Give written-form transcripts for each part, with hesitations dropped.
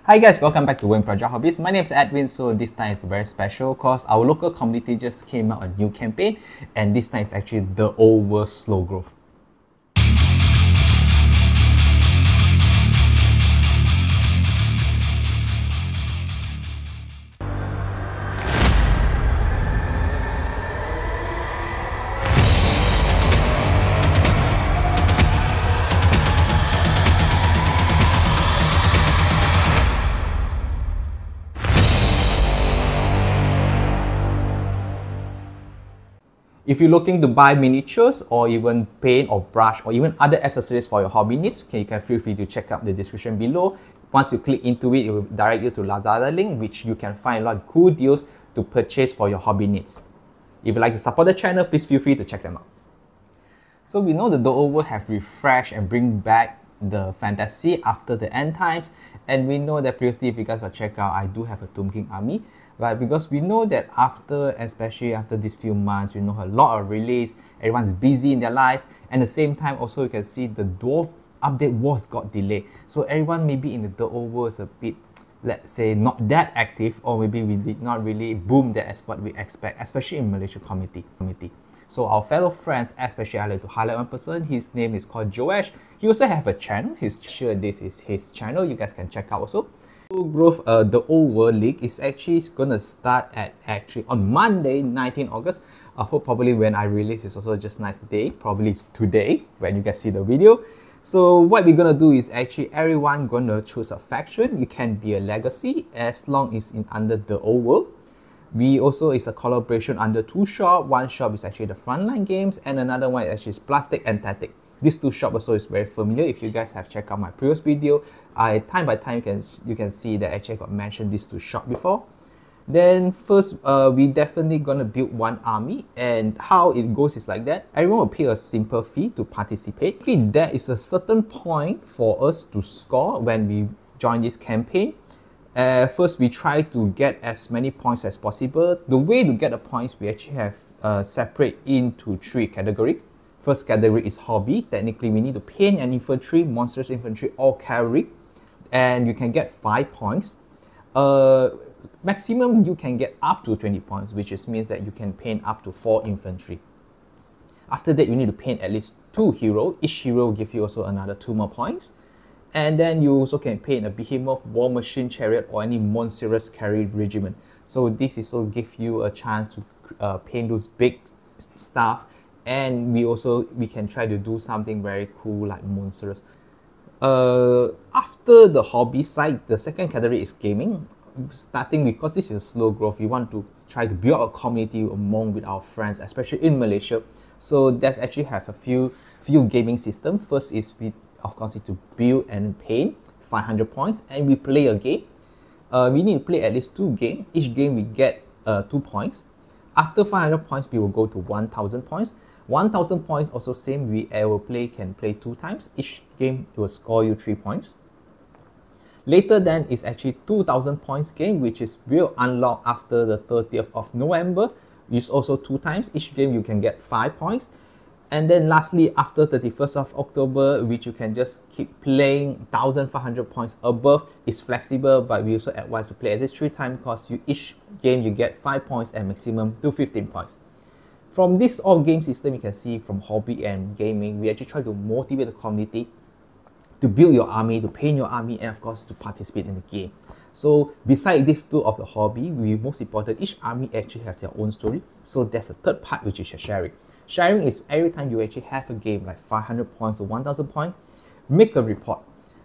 Hi guys, welcome back to Malaysia Hobbies. My name is Edwin. So this time is very special because our local community just came out a new campaign, and this time is actually the Old World Slow Growth. If you're looking to buy miniatures or even paint or brush or even other accessories for your hobby needs, you can feel free to check out the description below. Once you click into it, it will direct you to Lazada link, which you can find a lot of cool deals to purchase for your hobby needs. If you'd like to support the channel, please feel free to check them out. So we know that the Old World have refreshed and bring back the fantasy after the end times, and we know that previously, if you guys will check out, I do have a Tomb King army. Right, because we know that especially after these few months, we know a lot of release, everyone's busy in their life, and at the same time also you can see the Dwarf update got delayed. So everyone maybe in the Old World is a bit, let's say, not that active, or maybe we did not really boom that as what we expect, especially in Malaysia Community. So our fellow friends, especially I like to highlight one person, his name is called Joash. He also have a channel, he's sure this is his channel, you guys can check out also. Growth, the Old World League is actually gonna start at on Monday, 19 August. I hope probably when I release it's also just nice day. Probably it's today when you guys see the video. So what we're gonna do is actually everyone gonna choose a faction. You can be a legacy as long as in under the Old World. We also is a collaboration under two shops. One shop is actually the Frontline Games, and another one is actually Plastic and Tactic. These two shops also is very familiar. If you guys have checked out my previous video, time by time you can see that actually I got mentioned these two shops before. Then first, we definitely gonna build one army, and how it goes is like that. Everyone will pay a simple fee to participate. There is a certain point for us to score when we join this campaign. First, we try to get as many points as possible. The way to get the points, we actually have separate into three categories. First category is hobby. Technically, we need to paint an infantry, monsters infantry, or cavalry, and you can get 5 points. Maximum you can get up to 20 points, which means that you can paint up to 4 infantry. After that, you need to paint at least 2 heroes. Each hero will give you also another 2 more points. And then you also can paint a behemoth, war machine chariot, or any monstrous cavalry regiment. So this is also give you a chance to paint those big stuff. And we can try to do something very cool like monsters. After the hobby side, the second category is gaming. Starting because this is a slow growth, we want to try to build a community among with our friends, especially in Malaysia. So that's actually have a few gaming systems. First is we of course need to build and paint 500 points, and we play a game. We need to play at least 2 games. Each game we get 2 points. After 500 points, we will go to 1000 points. 1000 points also same, we can play 2 times. Each game will score you 3 points. Later then is actually 2000 points game, which will unlock after the 30th of November. It's also 2 times. Each game you can get 5 points. And then lastly, after 31st of October, which you can just keep playing 1500 points above, is flexible, but we also advise to play at least 3 times because each game you get 5 points and maximum to 15 points. From this all game system, you can see from hobby and gaming, we actually try to motivate the community to build your army, to paint your army, and of course to participate in the game. So beside these two of the hobby, most important, each army actually has their own story. So there's a third part, which is sharing. Sharing is every time you actually have a game like 500 points or 1000 points, make a report.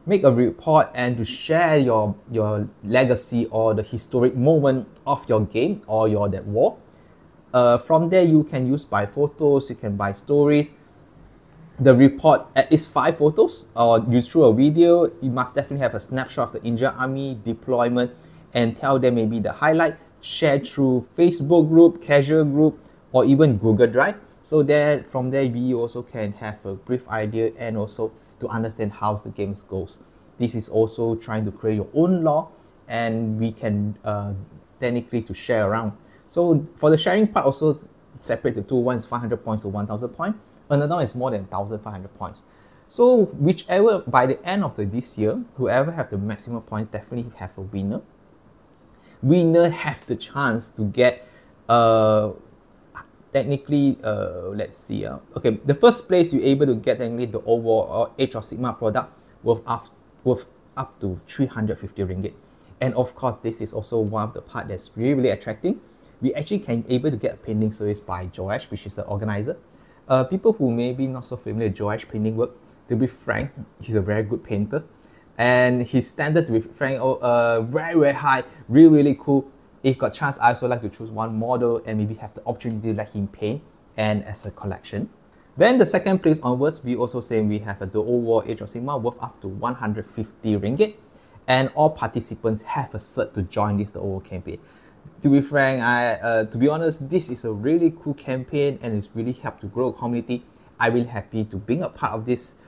Make a report and to share your legacy or the historic moment of your game or that war. From there, you can use by photos, you can buy stories. The report at least 5 photos or use through a video. You must definitely have a snapshot of the Indian army deployment and tell them maybe the highlight. Share through Facebook group, casual group, or even Google Drive. So from there, we also can have a brief idea and also to understand how the game goes. This is also trying to create your own law, and we can technically to share around. So for the sharing part, also separate the two. One is 500 points to 1000 points. Another one is more than 1500 points. So whichever, by the end of this year, whoever have the maximum points definitely have a winner. Winner have the chance to get technically, let's see. Okay, the first place you're able to get technically the overall Age of Sigmar product worth up to 350 ringgit. And of course, this is also one of the part that's really, really attracting. We actually can able to get a painting service by Joash, which is the organizer. People who may be not so familiar with Joash painting work, to be frank, he's a very good painter. And his standard, to be frank, very, very high, really, really cool. If got chance, I also like to choose one model and maybe have the opportunity to let him paint and as a collection. Then the second place onwards, we also say we have the overall Age of Sigmar worth up to 150 ringgit. And all participants have a cert to join this the overall campaign. To be frank, to be honest, this is a really cool campaign and it's really helped to grow a community. I'm really happy to being a part of this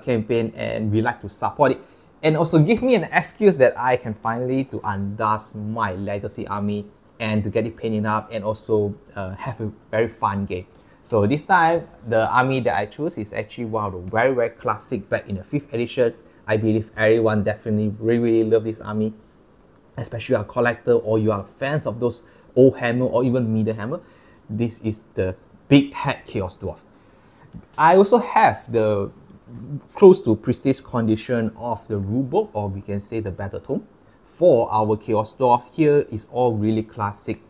campaign and we like to support it. And also give me an excuse that I can finally to undust my legacy army and to get it painted up and also have a very fun game. So this time, the army that I choose is actually one of the very, very classic back in the 5th edition. I believe everyone definitely really love this army, especially a collector or you are fans of those old hammer or even middle hammer. This is the Big Head Chaos Dwarf. I also have the close to prestige condition of the rulebook, or we can say the battle tome for our Chaos Dwarf. Here is all really classic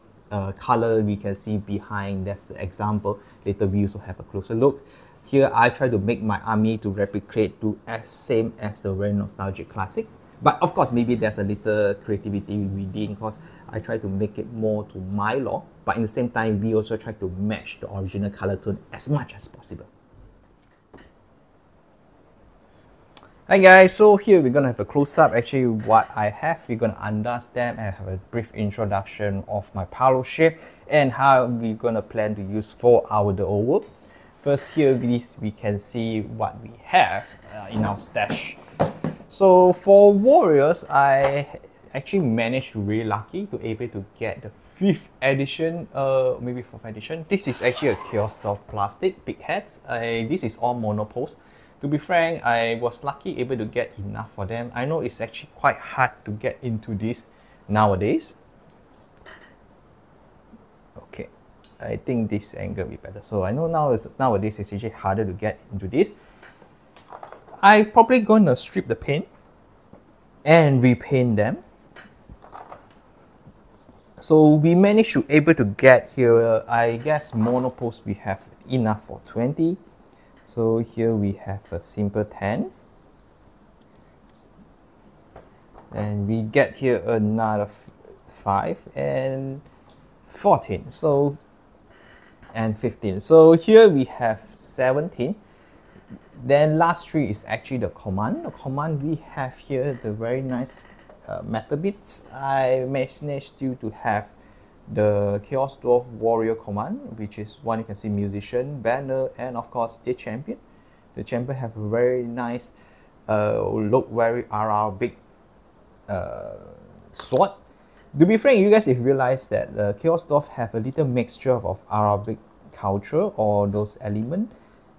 color we can see behind. That's the example. Later we also have a closer look. Here I try to make my army to replicate to as same as the very nostalgic classic. But of course, maybe there's a little creativity within because I try to make it more to my law. But in the same time, we also try to match the original color tone as much as possible. Hi guys, so here we're gonna have a close-up. Actually, what I have, we're gonna undust them and have a brief introduction of my palo shape and how we're gonna plan to use for our the old work. First, here we can see what we have in our stash. So for warriors, I actually managed to really lucky to able to get the 5th edition, maybe 4th edition. This is actually a Chaos Dwarf plastic big heads. This is all monopose. To be frank, I was lucky able to get enough for them. I know it's actually quite hard to get into this nowadays. Okay, I think this angle will be better. So I know nowadays it's actually harder to get into this. I'm probably gonna strip the paint and repaint them. So we managed to able to get here, I guess monopose we have enough for 20. So here we have a simple 10. And we get here another 5 and 14. So and 15. So here we have 17. Then last 3 is actually the command. The command we have here the very nice metal bits. I managed to have the Chaos Dwarf Warrior command, which is one you can see musician, banner, and of course the champion. The champion have a very nice look, very Arabic sword. To be frank, you guys if you realize that the Chaos Dwarf have a little mixture of Arabic culture or those elements.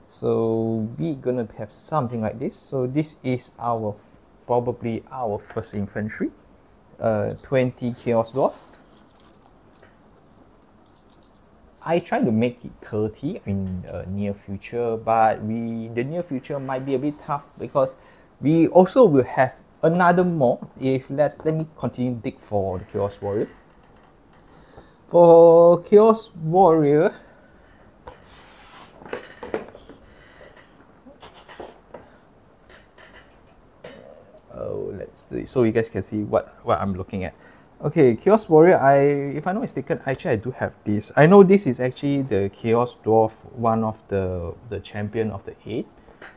So we're gonna have something like this. So this is our probably our first infantry, 20 Chaos Dwarf. I try to make it 30 in the near future, but the near future might be a bit tough because we also will have another more. Let me continue dig for the Chaos Warrior. For Chaos Warrior, let's see. So you guys can see what I'm looking at. Okay, Chaos Warrior, if I'm not mistaken, actually I do have this. I know this is actually the Chaos Dwarf, one of the champion of the 8.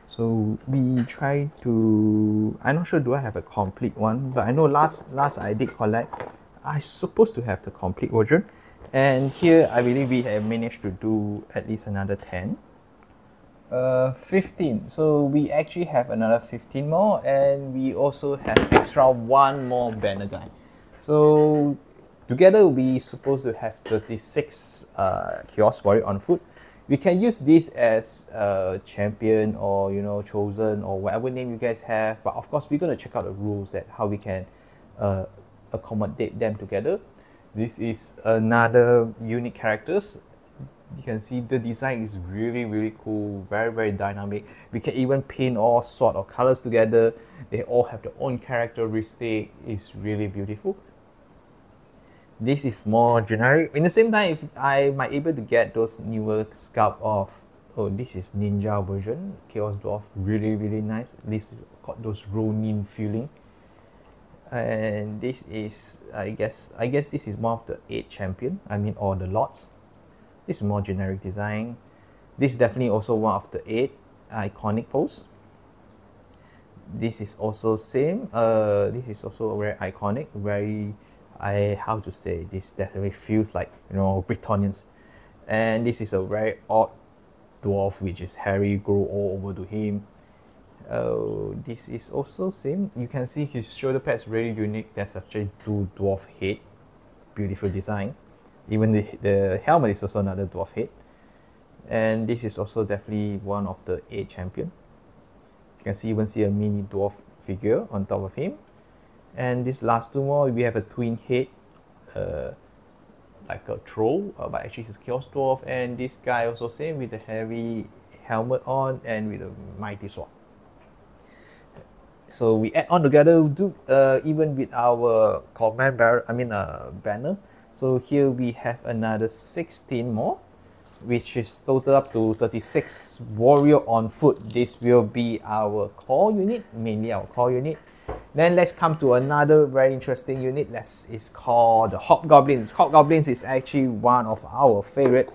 So we try to, I'm not sure do I have a complete one, but I know last I did collect, I supposed to have the complete version. And here I believe we have managed to do at least another 10. 15. So we actually have another 15 more, and we also have extra one more banner guy. So together we supposed to have 36 Chaos Warrior on foot. We can use this as a champion, or you know, chosen, or whatever name you guys have. But of course, we're gonna check out the rules that how we can accommodate them together. This is another unique characters. You can see the design is really cool, very dynamic. We can even paint all sort of colors together. They all have their own characteristic. It's really beautiful. This is more generic. In the same time, if I might able to get those newer sculpt of, oh, this is ninja version, Chaos Dwarf, really nice. This got those Ronin feeling. And this is, I guess this is more of the 8 champion, or the lots. This is more generic design. This is definitely also one of the 8 iconic pose. This is also same. This is also very iconic, very, how to say, this definitely feels like, you know, Britonians. And this is a very odd dwarf, which is hairy, grow all over to him. This is also same. You can see his shoulder pads really unique. That's actually 2 dwarf head. Beautiful design. Even the helmet is also another dwarf head. And this is also definitely one of the 8 champion. You can see, even see a mini dwarf figure on top of him. And this last 2 more, we have a twin head, like a troll, but actually it's Chaos Dwarf. And this guy also same, with a heavy helmet on and with a mighty sword. So we add on together, even with our command banner. So here we have another 16 more, which is total up to 36 warrior on foot. This will be our core unit, mainly our core unit. Then let's come to another very interesting unit. It's called the Hobgoblins. Hobgoblins is actually one of our favorite.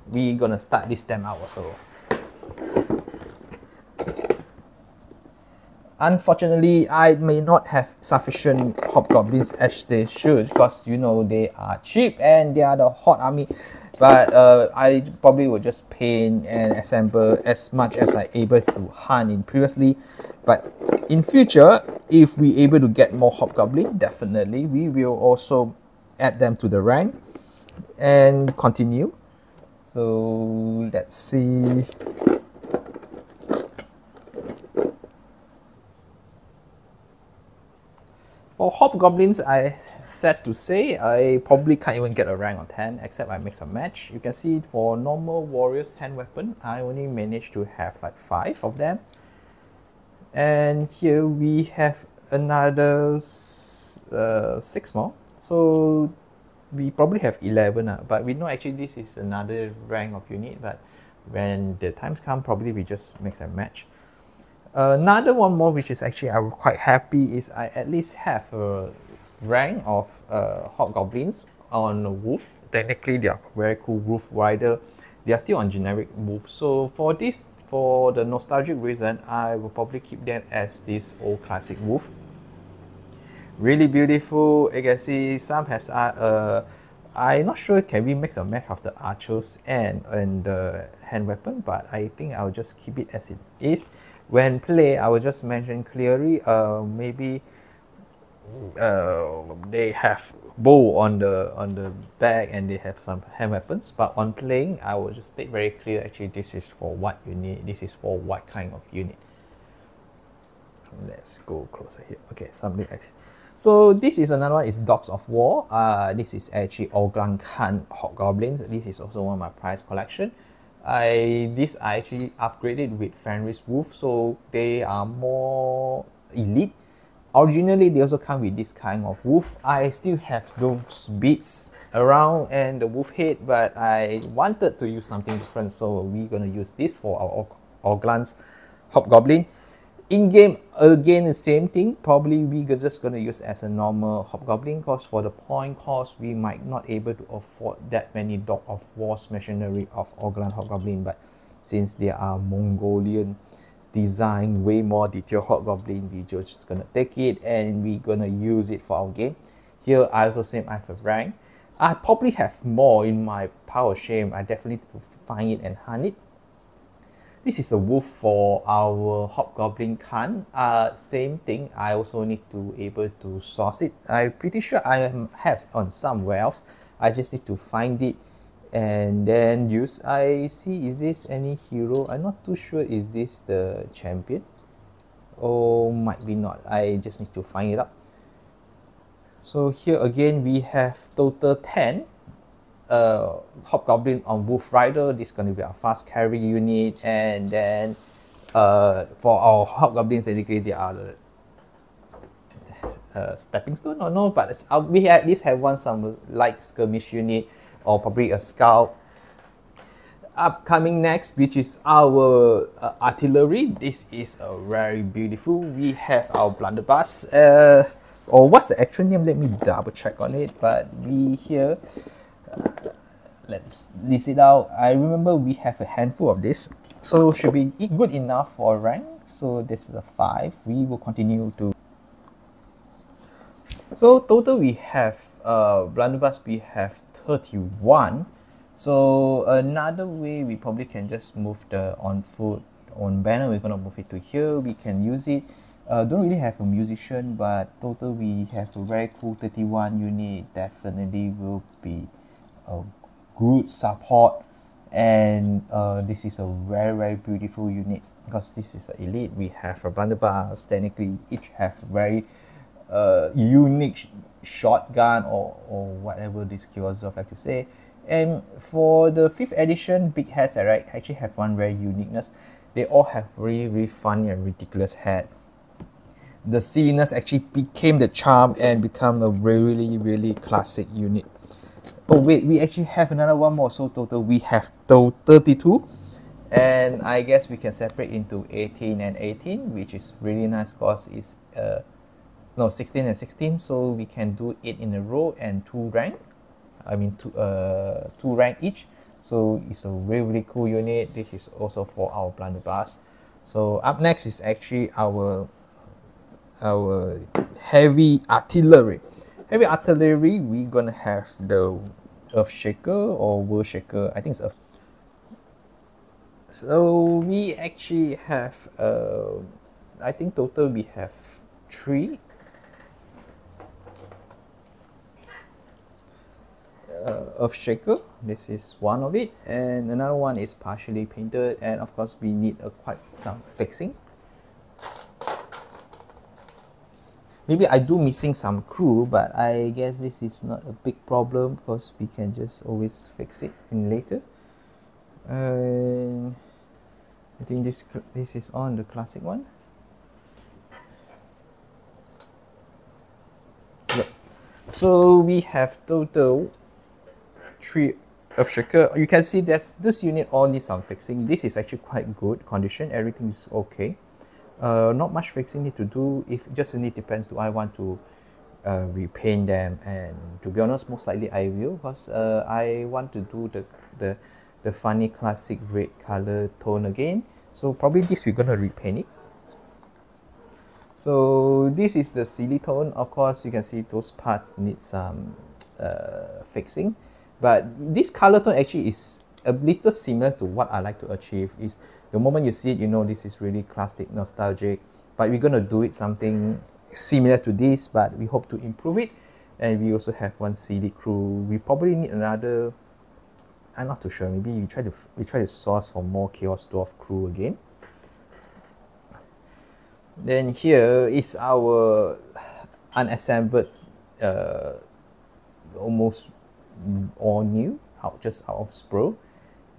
We're gonna start this time out also. Unfortunately, I may not have sufficient Hobgoblins as they should, because you know they are cheap and they are the hot army. But I probably will just paint and assemble as much as I able to hunt in previously. But in future, if we able to get more Hobgoblin, definitely we will also add them to the rank and continue. So let's see. For Hobgoblins, I sad to say, I probably can't even get a rank of 10, except I mix a match. You can see for normal warriors hand weapon, I only managed to have like 5 of them. And here we have another 6 more. So we probably have 11, but we know actually this is another rank of unit, but when the times come, probably we just mix and match. Another one more, which is actually I'm quite happy, is I at least have a rank of Hobgoblins on Wolf. Technically, they are very cool Wolf Rider. They are still on generic Wolf. So for this, for the nostalgic reason, I will probably keep them as this old classic Wolf. Really beautiful. You can see some has I'm not sure can we make a match of the archers and the hand weapon, but I think I'll just keep it as it is. When play, I will just mention clearly, maybe they have bow on the back and they have some hand weapons, but on playing, I will just state very clear, actually this is for what unit, this is for what kind of unit. Let's go closer here. Okay, something like this. So this is another one, is Dogs of War. This is actually Oglan Khan Hobgoblins. This is also one of my prize collection. This I actually upgraded with Fenris Wolf, so they are more elite. Originally, they also come with this kind of wolf. I still have those beads around and the wolf head, but I wanted to use something different, so we're gonna use this for our Oglan's Hobgoblin. In game, again, the same thing. Probably we're just gonna use as a normal Hobgoblin, because for the point cost, we might not able to afford that many Dog of War's machinery of Oglan Hobgoblin. But since they are Mongolian design, way more detailed Hobgoblin, we just gonna take it and we're gonna use it for our game. Here, I also same I have a rank. I probably have more in my power shame. I definitely need to find it and hunt it. This is the wolf for our Hobgoblin Khan. Same thing, I also need to able to source it. I'm pretty sure I have on somewhere else. I just need to find it And then I see, is this any hero? I'm not too sure. Is this the champion? Oh, might be not. I just need to find it up. So here again, we have total 10 Hobgoblin on Wolf Rider. This is going to be our fast carry unit. And then for our Hobgoblins, technically they are the stepping stone or no, but we at least have some light skirmish unit or probably a scout. Upcoming next, which is our artillery. This is very beautiful. We have our blunderbuss, or what's the actual name? Let me double check on it. But we here, let's list it out. I remember we have a handful of this, so should be good enough for rank. So this is a 5. We will continue to. So total we have blunderbuss, we have 31. So another way we probably can just move the on foot on banner. We're gonna move it to here. We can use it. Don't really have a musician, but total we have a very cool 31 unit. Definitely will be a good support, and this is a very beautiful unit because this is an elite. We have a blunderbuss. Technically, each have very unique shotgun or whatever this kiosk like to say. And for the 5th edition big hats, I actually have one very uniqueness. They all have really funny and ridiculous hat. The silliness actually became the charm and become a really classic unit. Oh wait, we actually have another one more. So total we have 32, and I guess we can separate into 18 and 18, which is really nice because it's 16 and 16, so we can do it in a row and 2 rank. I mean 2 rank each. So it's a really cool unit. This is also for our blunderbuss. So up next is actually our heavy artillery. Heavy artillery, we're gonna have the Earth Shaker or World Shaker. I think it's Earth. So we actually have I think total we have 3 Earth Shaker. This is one of it, and another one is partially painted, and of course we need quite some fixing. Maybe I do missing some crew, but I guess this is not a big problem because we can just always fix it in later. And I think this is on the classic one. Yep. So we have total 3 Earth Shaker. You can see this unit all needs some fixing. This is actually quite good condition. Everything is okay. Not much fixing need to do. If just only depends, do I want to repaint them? And to be honest, most likely I will, because I want to do the funny classic red color tone again. So probably this we're gonna repaint it. So this is the silly tone. Of course, you can see those parts need some fixing, but this color tone actually is a little similar to what I like to achieve. Is the moment you see it, you know this is really classic, nostalgic, but we're gonna do it something similar to this, but we hope to improve it. And we also have one silly crew. We probably need another. I'm not too sure. Maybe we try to source for more Chaos Dwarf crew again. Then here is our unassembled, almost all new, just out of sprue.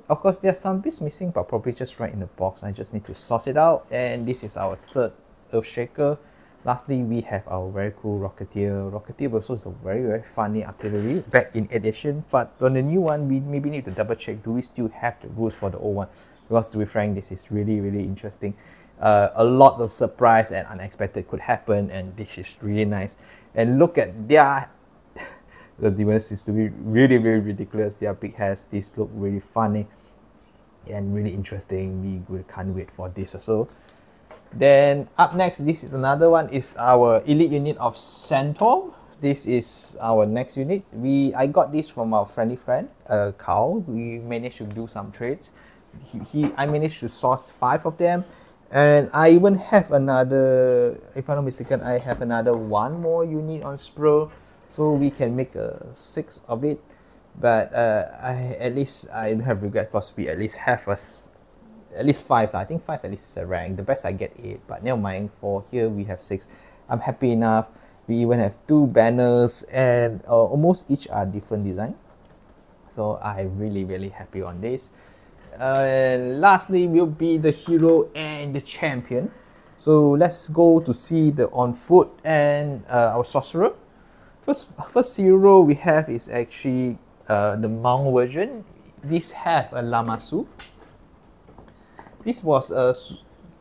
Of course, there's some bits missing, but probably just right in the box. I just need to source it out. And this is our 3rd Earth Shaker. Lastly, we have our very cool Rocketeer. Rocketeer also is a very funny artillery back in edition. But on the new one, we maybe need to double check. Do we still have the rules for the old one? Because to be frank, this is really interesting. A lot of surprise and unexpected could happen, and this is really nice. And look at their the demons is to be really ridiculous. Their big hats, these look really funny and really interesting. We can't wait for this also. Then up next, this is another one, is our elite unit of Centaur. This is our next unit. I got this from our friendly friend Carl. We managed to do some trades. I managed to source 5 of them. And I even have another, if I'm not mistaken, I have another 1 more unit on sprue, so we can make 6 of it. But I don't have regret because we at least have at least 5. I think 5 at least is a rank. The best I get 8, but never mind. For here we have 6. I'm happy enough. We even have 2 banners, and almost each are different design. So I'm really happy on this. And lastly will be the hero and the champion. So let's go to see the on foot and our sorcerer. First hero we have is actually the monk version. This have a Lamassu. This was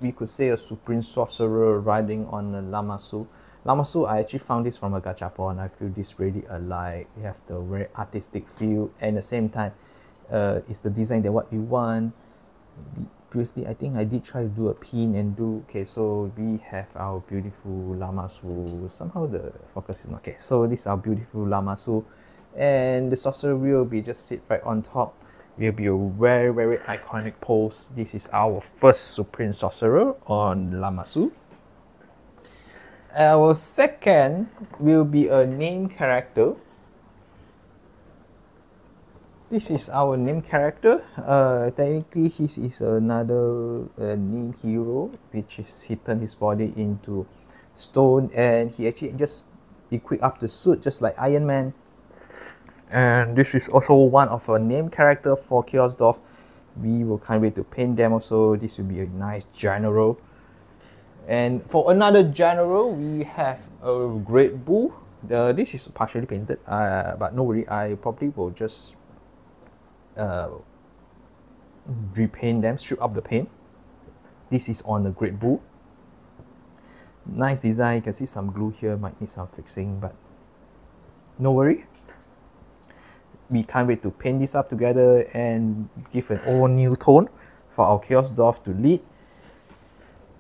we could say a supreme sorcerer riding on a Lamassu. Lamassu, I actually found this from a gachapon. I feel this really alike. We have the very artistic feel, and at the same time, it's the design that what we want. Previously, I think I did try to do a pin and do. Okay, so we have our beautiful Lamassu. Somehow the focus is not okay. So this is our beautiful Lamassu, and the sorcerer will be just sit right on top. Will be a very iconic pose. This is our first supreme sorcerer on Lamassu. Our second will be a name character. This is our name character. Technically, he is another name hero, which is he turned his body into stone, and he actually just equipped up the suit just like Iron Man. And this is also one of our name character for Chaos Dwarf. We will can't wait to paint them also. This will be a nice general. And for another general, we have a Great Bull. This is partially painted, but no worry, I probably will just repaint them, strip up the paint. This is on the Great Bull. Nice design. You can see some glue here, might need some fixing, but no worry. We can't wait to paint this up together and give an all new tone for our Chaos Dwarf to lead.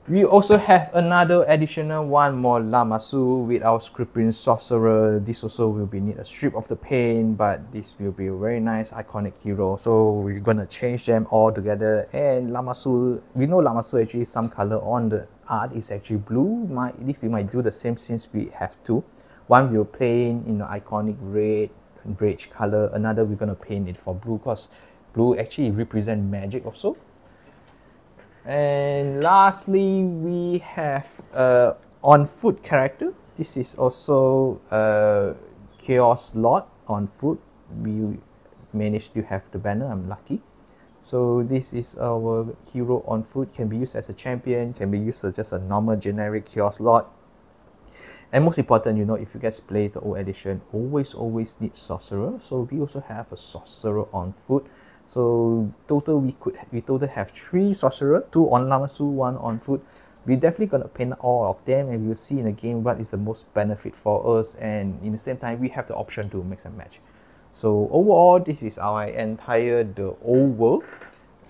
We also have another additional one more Lamassu with our Scripting Sorcerer. This also will be need a strip of the paint, but this will be a very nice iconic hero. So we're gonna change them all together. And Lamassu, we know Lamassu actually some color on the art is actually blue. We might do the same since we have 2. One will paint in the iconic red and beige color. Another we're gonna paint it for blue because blue actually represent magic also. And lastly, we have on foot character. This is also Chaos Lord on foot. We managed to have the banner. I'm lucky. So this is our hero on foot. Can be used as a champion. Can be used as just a normal generic Chaos Lord. And most important, you know, if you guys play the old edition, always need sorcerer. So we also have a sorcerer on foot. So total we total have 3 sorcerer, 2 on Lamassu, 1 on foot. We're definitely gonna paint all of them, and we'll see in the game what is the most benefit for us. And in the same time, we have the option to mix and match. So overall, this is our entire the old world,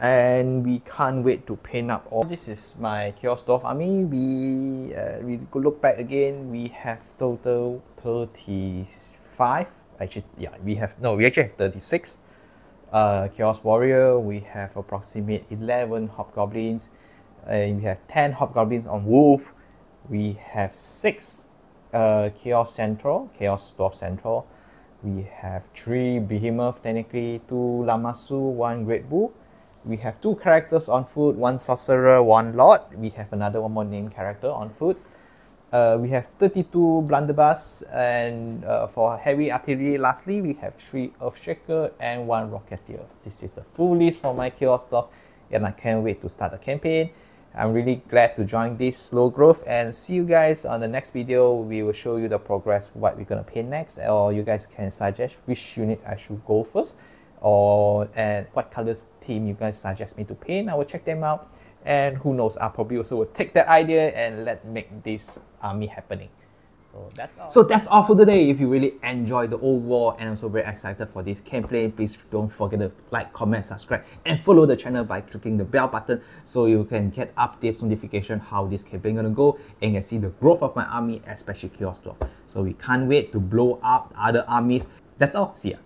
and we can't wait to paint up all. This is my Chaos Dwarf army. We go look back again. We have total 35. Actually, yeah, we actually have 36. Chaos Warrior, we have approximate 11 Hobgoblins, and we have 10 Hobgoblins on Wolf. We have 6 Chaos Dwarf Central. We have 3 Behemoth, technically 2 Lamassu, 1 Great Bull. We have 2 characters on foot, 1 Sorcerer, 1 Lord. We have another one more named character on foot. We have 32 blunderbuss, and for heavy artillery, lastly, we have 3 Earthshaker and 1 Rocketeer. This is the full list for my Chaos Dwarf, and I can't wait to start the campaign. I'm really glad to join this slow growth, and see you guys on the next video. We will show you the progress, what we're gonna paint next, or you guys can suggest which unit I should go first, and what colors theme you guys suggest me to paint. I will check them out. And who knows, I probably also will take that idea and make this army happening. So that's all for today. If you really enjoyed the old war and also very excited for this campaign, please don't forget to like, comment, subscribe, and follow the channel by clicking the bell button so you can get updates, notification how this campaign gonna go, and you can see the growth of my army, especially Chaos Dwarf. So we can't wait to blow up other armies. That's all. See ya.